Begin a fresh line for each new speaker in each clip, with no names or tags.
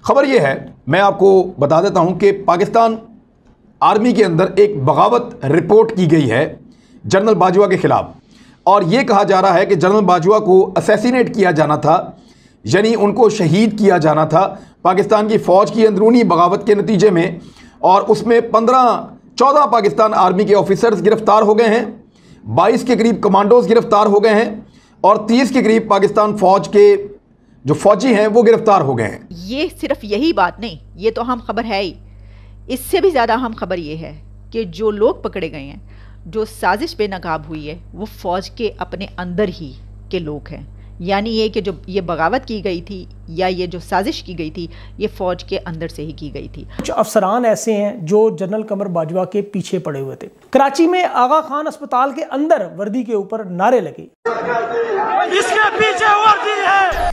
खबर यह है, मैं आपको बता देता हूं कि पाकिस्तान आर्मी के अंदर एक बगावत रिपोर्ट की गई है जनरल बाजवा के ख़िलाफ़। और ये कहा जा रहा है कि जनरल बाजवा को असैसिनेट किया जाना था, यानी उनको शहीद किया जाना था पाकिस्तान की फ़ौज की अंदरूनी बगावत के नतीजे में। और उसमें 14 पाकिस्तान आर्मी के ऑफिसर्स गिरफ़्तार हो गए हैं, 22 के करीब कमांडोज गिरफ़्तार हो गए हैं और 30 के करीब पाकिस्तान फ़ौज के जो फ़ौजी हैं वो गिरफ़्तार हो गए हैं।
ये सिर्फ यही बात नहीं, ये तो अहम खबर है ही। इससे भी ज़्यादा अहम खबर ये है कि जो लोग पकड़े गए हैं, जो साजिश बेनकाब हुई है, वो फ़ौज के अपने अंदर ही के लोग हैं। यानी ये कि जो ये बगावत की गई थी या ये जो साजिश की गई थी, ये फ़ौज के अंदर से ही की गई थी।
कुछ अफसरान ऐसे हैं जो जनरल कमर बाजवा के पीछे पड़े हुए थे। कराची में आगा खान अस्पताल के अंदर वर्दी के ऊपर नारे लगे,
इसके पीछे वर्दी है।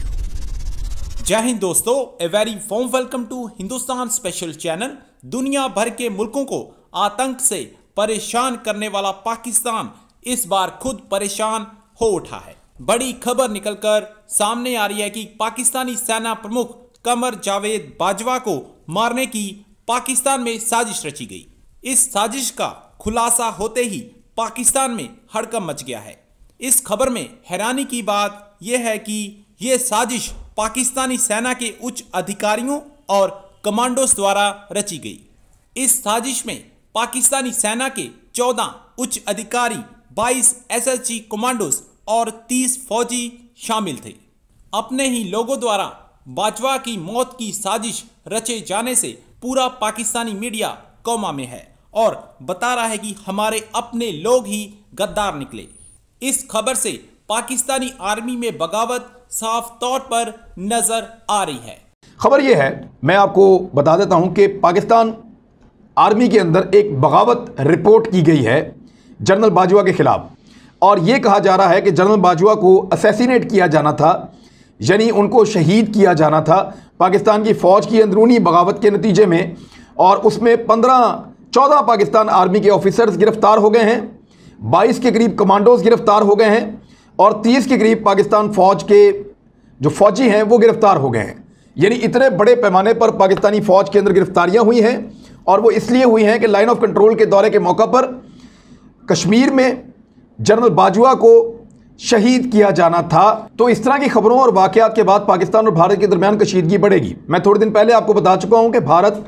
जय हिंद दोस्तों, a very warm welcome to Hindustan special channel. दुनिया भर के मुल्कों को आतंक से परेशान करने वाला पाकिस्तान इस बार खुद परेशान हो उठा है। बड़ी खबर निकलकर सामने आ रही है कि पाकिस्तानी सेना प्रमुख कमर जावेद बाजवा को मारने की पाकिस्तान में साजिश रची गई। इस साजिश का खुलासा होते ही पाकिस्तान में हड़कंप मच गया है। इस खबर में हैरानी की बात यह है कि यह साजिश पाकिस्तानी सेना के उच्च अधिकारियों और कमांडोज द्वारा रची गई। इस साजिश में पाकिस्तानी सेना के 14 उच्च अधिकारी, 22 एसएसजी कमांडोज और 30 फौजी शामिल थे। अपने ही लोगों द्वारा बाजवा की मौत की साजिश रचे जाने से पूरा पाकिस्तानी मीडिया कोमा में है और बता रहा है कि हमारे अपने लोग ही गद्दार निकले। इस खबर से पाकिस्तानी आर्मी में बगावत साफ तौर पर नजर आ रही है।
खबर यह है, मैं आपको बता देता हूं कि पाकिस्तान आर्मी के अंदर एक बगावत रिपोर्ट की गई है जनरल बाजवा के ख़िलाफ़। और ये कहा जा रहा है कि जनरल बाजवा को असैसिनेट किया जाना था, यानी उनको शहीद किया जाना था पाकिस्तान की फ़ौज की अंदरूनी बगावत के नतीजे में। और उसमें 14 पाकिस्तान आर्मी के ऑफिसर्स गिरफ़्तार हो गए हैं, 22 के करीब कमांडोज गिरफ़्तार हो गए हैं और 30 के करीब पाकिस्तान फ़ौज के जो फ़ौजी हैं वो गिरफ़्तार हो गए हैं। यानी इतने बड़े पैमाने पर पाकिस्तानी फ़ौज के अंदर गिरफ़्तारियाँ हुई हैं और वो इसलिए हुई हैं कि लाइन ऑफ कंट्रोल के दौरे के मौका पर कश्मीर में जनरल बाजवा को शहीद किया जाना था। तो इस तरह की खबरों और वाक़यात के बाद पाकिस्तान और भारत के दरमियान कशीदगी बढ़ेगी। मैं थोड़े दिन पहले आपको बता चुका हूँ कि भारत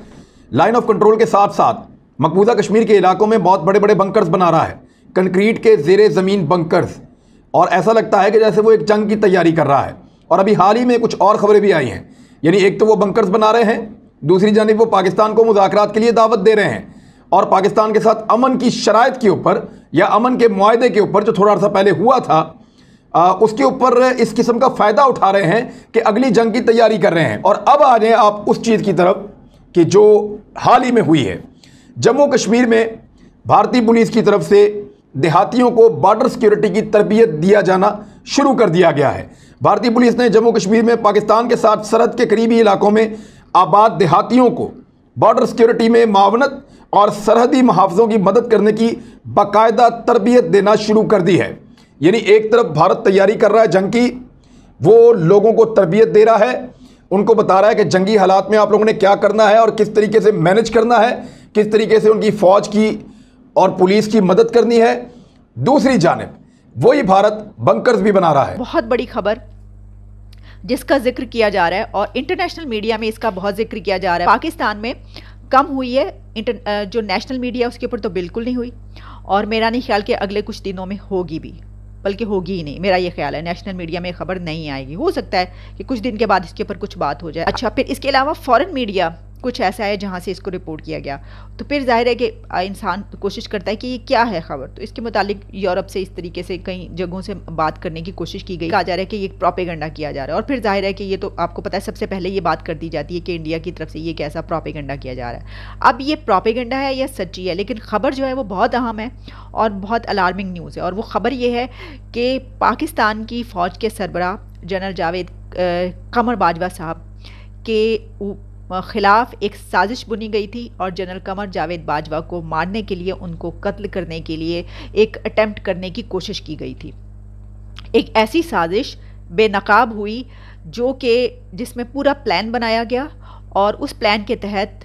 लाइन ऑफ कंट्रोल के साथ साथ मकबूजा कश्मीर के इलाकों में बहुत बड़े बड़े बंकर्स बना रहा है, कंक्रीट के ज़ेरे ज़मीन बंकर्स। और ऐसा लगता है कि जैसे वो एक जंग की तैयारी कर रहा है। और अभी हाल ही में कुछ और ख़बरें भी आई हैं, यानी एक तो वो बंकर्स बना रहे हैं, दूसरी जानिब वो पाकिस्तान को मुज़ाकरात के लिए दावत दे रहे हैं और पाकिस्तान के साथ अमन की शराइत के ऊपर या अमन के मुआहदे के ऊपर जो थोड़ा अर्सा पहले हुआ था उसके ऊपर इस किस्म का फ़ायदा उठा रहे हैं कि अगली जंग की तैयारी कर रहे हैं। और अब आ जाएं आप उस चीज़ की तरफ कि जो हाल ही में हुई है। जम्मू कश्मीर में भारतीय पुलिस की तरफ से देहातियों को बॉर्डर सिक्योरिटी की तरबियत दिया जाना शुरू कर दिया गया है। भारतीय पुलिस ने जम्मू कश्मीर में पाकिस्तान के साथ सरहद के करीबी इलाकों में आबाद देहातियों को बॉर्डर सिक्योरिटी में मावनत और सरहदी मुहाफ़िज़ों की मदद करने की बाकायदा तरबियत देना शुरू कर दी है। यानी एक तरफ भारत तैयारी कर रहा है जंग की, वो लोगों को तरबियत दे रहा है, उनको बता रहा है कि जंगी हालात में आप लोगों ने क्या करना है और किस तरीके से मैनेज करना है, किस तरीके से उनकी फ़ौज की और पुलिस की मदद करनी है। दूसरी जानिब वही भारत बंकर्स भी बना रहा है।
बहुत बड़ी खबर जिसका जिक्र किया जा रहा है और इंटरनेशनल मीडिया में इसका बहुत जिक्र किया जा रहा है। पाकिस्तान में कम हुई है, जो नेशनल मीडिया उसके ऊपर तो बिल्कुल नहीं हुई और मेरा नहीं ख्याल कि अगले कुछ दिनों में होगी भी, बल्कि होगी ही नहीं। मेरा ये ख्याल है नेशनल मीडिया में खबर नहीं आएगी। हो सकता है कि कुछ दिन के बाद इसके ऊपर कुछ बात हो जाए। अच्छा, फिर इसके अलावा फॉरेन मीडिया कुछ ऐसा है जहाँ से इसको रिपोर्ट किया गया, तो फिर जाहिर है कि इंसान कोशिश करता है कि ये क्या है खबर। तो इसके मुतालिक यूरोप से इस तरीके से कई जगहों से बात करने की कोशिश की गई। कहा जा रहा है कि ये प्रोपेगेंडा किया जा रहा है और फिर जाहिर है कि ये तो आपको पता है सबसे पहले ये बात कर दी जाती है कि इंडिया की तरफ से ये कैसा प्रोपेगेंडा किया जा रहा है। अब ये प्रोपेगेंडा है या सच्ची है, लेकिन खबर जो है वो बहुत अहम है और बहुत अलार्मिंग न्यूज़ है। और वो खबर ये है कि पाकिस्तान की फ़ौज के सरबराह जनरल जावेद कमर बाजवा साहब के ख़िलाफ़ एक साजिश बुनी गई थी और जनरल कमर जावेद बाजवा को मारने के लिए, उनको कत्ल करने के लिए एक अटेम्प्ट करने की कोशिश की गई थी। एक ऐसी साजिश बेनकाब हुई जो कि जिसमें पूरा प्लान बनाया गया और उस प्लान के तहत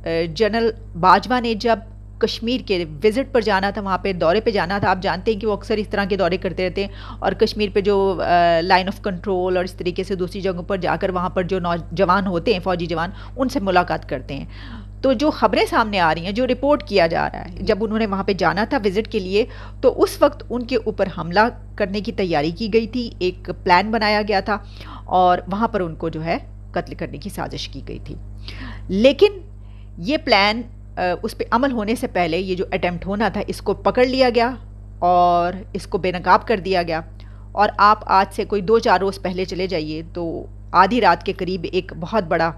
जनरल बाजवा ने जब कश्मीर के विज़िट पर जाना था, वहाँ पे दौरे पे जाना था, आप जानते हैं कि वो अक्सर इस तरह के दौरे करते रहते हैं और कश्मीर पे जो लाइन ऑफ कंट्रोल और इस तरीके से दूसरी जगहों पर जाकर वहाँ पर जो नौजवान होते हैं, फ़ौजी जवान, उनसे मुलाकात करते हैं। तो जो खबरें सामने आ रही हैं, जो रिपोर्ट किया जा रहा है, जब उन्होंने वहाँ पे जाना था विज़िट के लिए, तो उस वक्त उनके ऊपर हमला करने की तैयारी की गई थी, एक प्लान बनाया गया था और वहाँ पर उनको जो है कत्ल करने की साजिश की गई थी। लेकिन ये प्लान उस पर अमल होने से पहले ये जो अटेम्प्ट होना था, इसको पकड़ लिया गया और इसको बेनकाब कर दिया गया। और आप आज से कोई 2-4 रोज़ पहले चले जाइए तो आधी रात के करीब एक बहुत बड़ा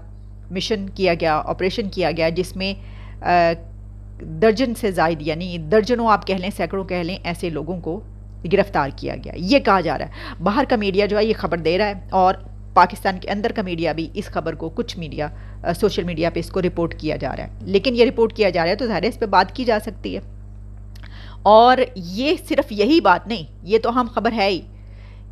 मिशन किया गया, ऑपरेशन किया गया, जिसमें दर्जन से ज़ायद, यानी दर्जनों आप कह लें, सैकड़ों कह लें, ऐसे लोगों को गिरफ्तार किया गया। ये कहा जा रहा है, बाहर का मीडिया जो है ये खबर दे रहा है और पाकिस्तान के अंदर का मीडिया भी इस खबर को, कुछ मीडिया सोशल मीडिया पे इसको रिपोर्ट किया जा रहा है। लेकिन ये रिपोर्ट किया जा रहा है तो ज़ाहिर है इस पर बात की जा सकती है। और ये सिर्फ यही बात नहीं, ये तो अहम खबर है ही,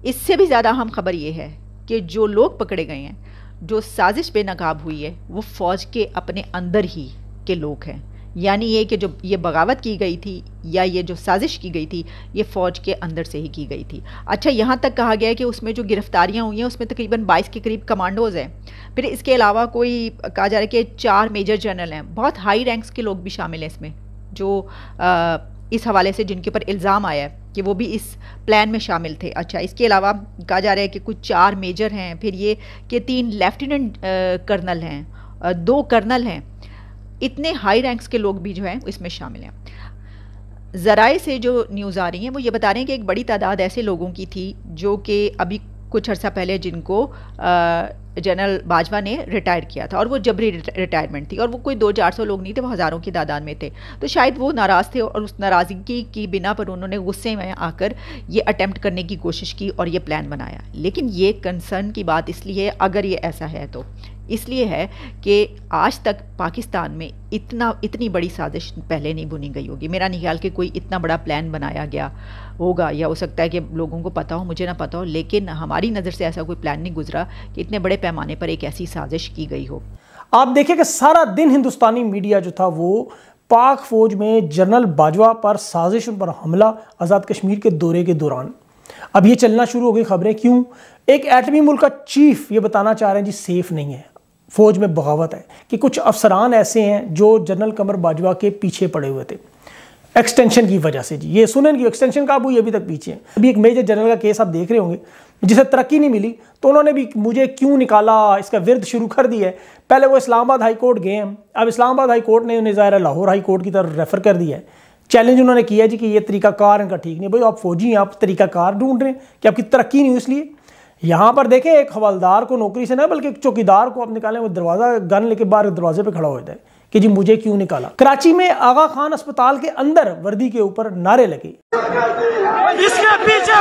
इससे भी ज़्यादा अहम खबर ये है कि जो लोग पकड़े गए हैं, जो साजिश बेनकाब हुई है, वो फ़ौज के अपने अंदर ही के लोग हैं। यानी ये कि जो ये बगावत की गई थी या ये जो साजिश की गई थी, ये फ़ौज के अंदर से ही की गई थी। अच्छा, यहाँ तक कहा गया है कि उसमें जो गिरफ्तारियाँ हुई हैं उसमें तकरीबन 22 के करीब कमांडोज़ हैं। फिर इसके अलावा कोई कहा जा रहा है कि 4 मेजर जनरल हैं, बहुत हाई रैंक्स के लोग भी शामिल हैं इसमें, जो इस हवाले से जिनके ऊपर इल्ज़ाम आया है कि वो भी इस प्लान में शामिल थे। अच्छा, इसके अलावा कहा जा रहा है कि कुछ 4 मेजर हैं, फिर ये कि 3 लेफ्टिनेंट कर्नल हैं, 2 कर्नल हैं। इतने हाई रैंक्स के लोग भी जो हैं इसमें शामिल हैं। ज़राए से जो न्यूज़ आ रही हैं वो ये बता रहे हैं कि एक बड़ी तादाद ऐसे लोगों की थी जो कि अभी कुछ अर्सा पहले जिनको जनरल बाजवा ने रिटायर किया था, और वो जबरी रिटायरमेंट थी, और वो कोई 200-400 लोग नहीं थे, वो हज़ारों की तादाद में थे। तो शायद वो नाराज़ थे और उस नाराज़गी की बिना पर उन्होंने गुस्से में आकर ये अटेम्प्ट करने की कोशिश की और ये प्लान बनाया। लेकिन ये कंसर्न की बात इसलिए, अगर ये ऐसा है तो इसलिए है कि आज तक पाकिस्तान में इतनी बड़ी साजिश पहले नहीं बुनी गई होगी। मेरा नहीं ख्याल कि कोई इतना बड़ा प्लान बनाया गया होगा, या हो सकता है कि लोगों को पता हो, मुझे ना पता हो, लेकिन हमारी नज़र से ऐसा कोई प्लान नहीं गुजरा कि इतने बड़े पैमाने पर एक ऐसी साजिश की गई हो।
आप देखिए कि सारा दिन हिंदुस्तानी मीडिया जो था वो पाक फौज में जनरल बाजवा पर साजिश, उन पर हमला, आज़ाद कश्मीर के दौरे के दौरान अब ये चलना शुरू हो गई खबरें। क्यों? एक एटमी मुल्क का चीफ ये बताना चाह रहे हैं जी सेफ नहीं है, फौज में बगावत है, कि कुछ अफसरान ऐसे हैं जो जनरल कमर बाजवा के पीछे पड़े हुए थे एक्सटेंशन की वजह से। जी ये सुने कि एक्सटेंशन कब हुई, अभी तक पीछे हैं। अभी एक मेजर जनरल का केस आप देख रहे होंगे जिसे तरक्की नहीं मिली, तो उन्होंने भी मुझे क्यों निकाला इसका विर्द शुरू कर दिया है। पहले वो इस्लामाबाद हाई कोर्ट गए हैं, अब इस्लामाबाद हाई कोर्ट ने उन्हें ज़ाहिर लाहौर हाई कोर्ट की तरफ रेफ़र कर दिया है। चैलेंज उन्होंने किया जी कि ये तरीकाकार इनका ठीक नहीं। भाई आप फौजी हैं, आप तरीकाकार ढूंढ रहे हैं कि आपकी तरक्की नहीं हुई, इसलिए यहाँ पर देखें एक हवलदार को नौकरी से ना बल्कि एक चौकीदार को आप निकालें, वो दरवाज़ा गन लेके बाहर दरवाजे पे खड़ा होता है कि जी मुझे क्यों निकाला। कराची में आगा खान अस्पताल के अंदर वर्दी के ऊपर नारे लगे,
इसके पीछे